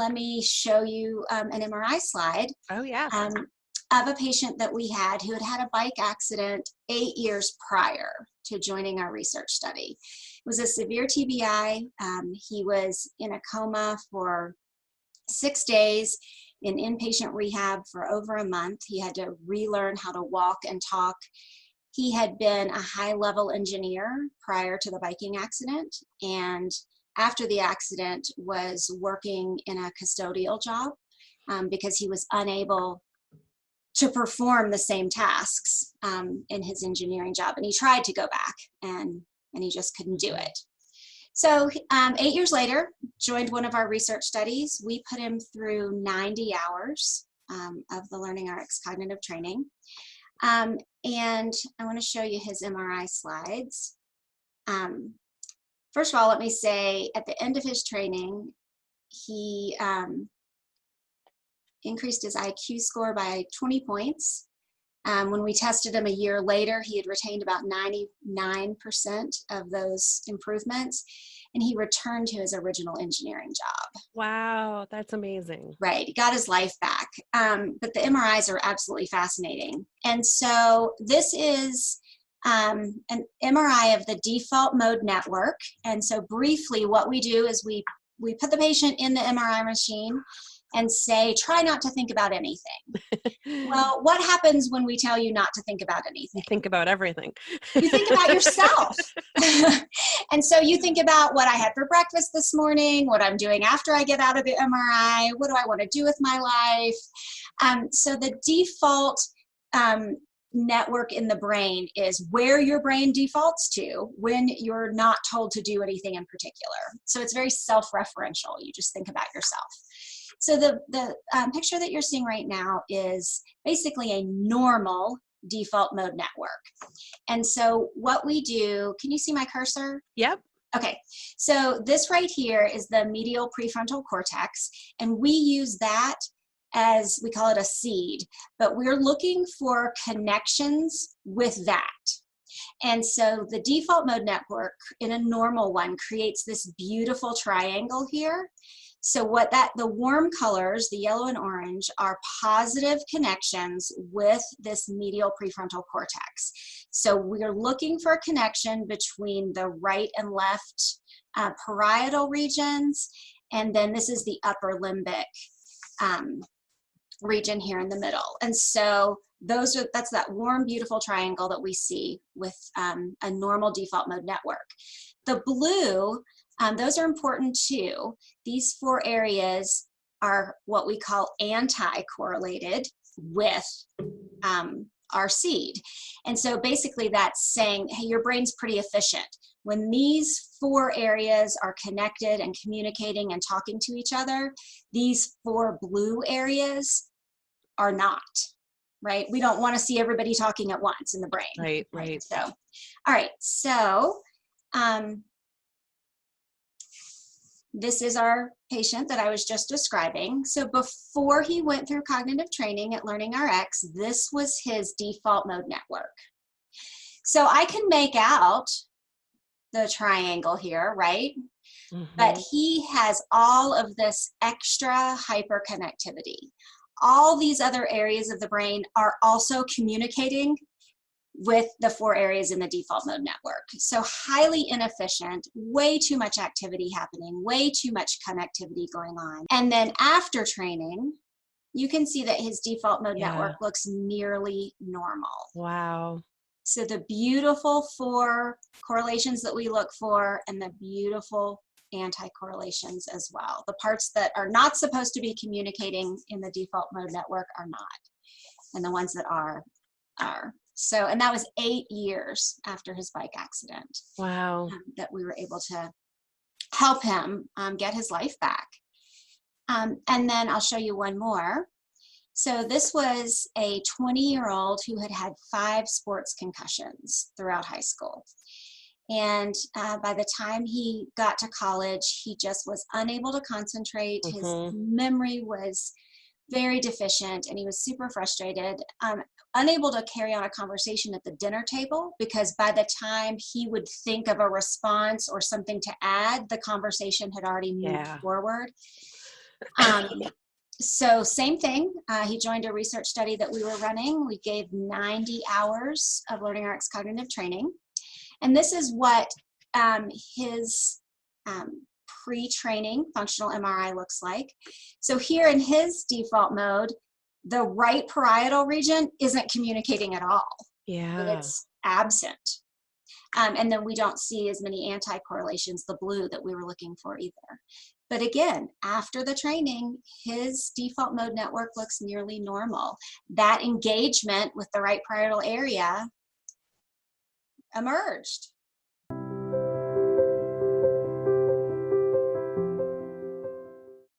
let me show you an MRI slide Oh, yeah. of a patient that we had who had had a bike accident 8 years prior to joining our research study. It was a severe TBI. He was in a coma for 6 days, in inpatient rehab for over a month. He had to relearn how to walk and talk. He had been a high-level engineer prior to the biking accident, and after the accident was working in a custodial job because he was unable to perform the same tasks in his engineering job. And he tried to go back, and he just couldn't do it. So 8 years later, joined one of our research studies. We put him through 90 hours of the LearningRx cognitive training. And I want to show you his MRI slides. First of all, let me say at the end of his training, he increased his IQ score by 20 points. When we tested him a year later, he had retained about 99% of those improvements, and he returned to his original engineering job. Wow, that's amazing. Right, he got his life back. But the MRIs are absolutely fascinating. And so this is an MRI of the default mode network. And so briefly, what we do is we put the patient in the MRI machine and say, try not to think about anything. Well, what happens when we tell you not to think about anything? You think about everything. You think about yourself. And so you think about what I had for breakfast this morning, what I'm doing after I get out of the MRI, what do I want to do with my life? So the default network in the brain is where your brain defaults to when you're not told to do anything in particular. So it's very self-referential. You just think about yourself. So the picture that you're seeing right now is basically a normal default mode network. And so what we do, can you see my cursor? Yep. Okay, so this right here is the medial prefrontal cortex, and we use that as, we call it a seed, but we're looking for connections with that. And so the default mode network in a normal one creates this beautiful triangle here. So what the warm colors, the yellow and orange, are positive connections with this medial prefrontal cortex. So we're looking for a connection between the right and left parietal regions, and then this is the upper limbic region here in the middle. And so that's that warm, beautiful triangle that we see with a normal default mode network. The blue, those are important too. These 4 areas are what we call anti-correlated with our seed. And so basically that's saying, hey, your brain's pretty efficient. When these 4 areas are connected and communicating and talking to each other, these 4 blue areas are not, right? We don't want to see everybody talking at once in the brain. Right. So, all right, so this is our patient that I was just describing. So before he went through cognitive training at LearningRx, this was his default mode network. So I can make out the triangle here, right? Mm-hmm. But he has all of this extra hyperconnectivity. All these other areas of the brain are also communicating with the 4 areas in the default mode network. So highly inefficient, way too much activity happening, way too much connectivity going on. And then after training, you can see that his default mode network looks nearly normal. Wow. So the beautiful 4 correlations that we look for, and the beautiful anti-correlations as well. The parts that are not supposed to be communicating in the default mode network are not, and the ones that are. So, and that was 8 years after his bike accident. Wow. That we were able to help him get his life back. And then I'll show you one more. So this was a 20-year-old who had had 5 sports concussions throughout high school. And by the time he got to college, he just was unable to concentrate. His memory was very deficient, and he was super frustrated, unable to carry on a conversation at the dinner table, because by the time he would think of a response or something to add, the conversation had already moved forward. Um, so same thing, he joined a research study that we were running. We gave 90 hours of LearningRx cognitive training. And this is what his pre-training functional MRI looks like. So here in his default mode, the right parietal region isn't communicating at all. Yeah. It's absent. And then we don't see as many anti-correlations, the blue that we were looking for either. But again, after the training, his default mode network looks nearly normal. That engagement with the right parietal area emerged.